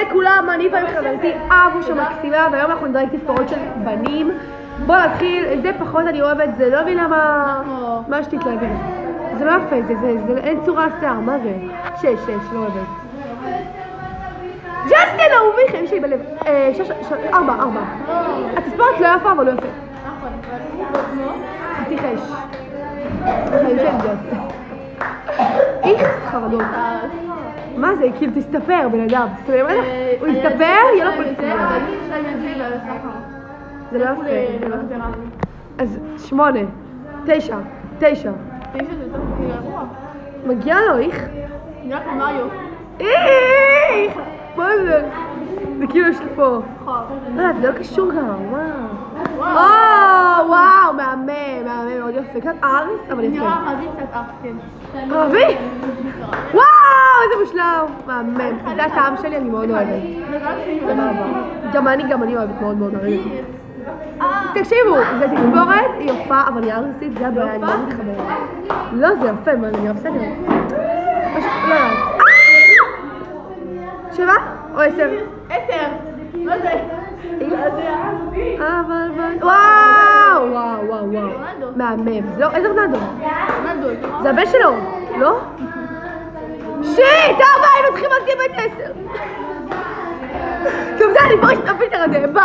לכולם, אני וחברתי אבו שמקסימה, והיום אנחנו נדרג תספורות של בנים. בואו נתחיל, זה פחות אני אוהבת, זה לא מבינה מה שתתלהבי. זה לא יפה, אין צורה שיער, מה זה? 6, לא אוהבת. ג'סטין אהובי חיים שלי בלב. 4. התספורת לא יפה, אבל לא יפה. חתיך אש. החיים של ג'סטין. איך חרדות. מה זה? כאילו תסתפר בן אדם. הוא יסתפר? יהיה לו פלציה. זה לא יפה. אז 8, 9. 9 זה טוב. מגיע לו, איך? נראה כמו מריו. איך! מה זה? זה כאילו יש לי פה. זה לא קשור גם, וואו, מהמם, מאוד יפה. קצת ארס, אבל יפה. נראה ערבי קצת ארס, כן. ערבי? וואו, איזה מושלם. מהמם. זה הטעם שלי, אני מאוד אוהבת. גם אני אוהבת מאוד ערבי. תקשיבו, זה תספורת, היא יפה, אבל היא ארסית, זה הבעיה, אני לא מתחברת. לא, זה יפה, מה, זה נראה בסדר. פשוט, לא יודעת. 7 או 10? 10. מה זה? אבל... וואו. מהמם. איזה רונלדו? זה הבן שלו, לא? שיט! 4 היינו צריכים להסכים את 10. טוב, זה אני בואי שתפילטר הזה, ביי.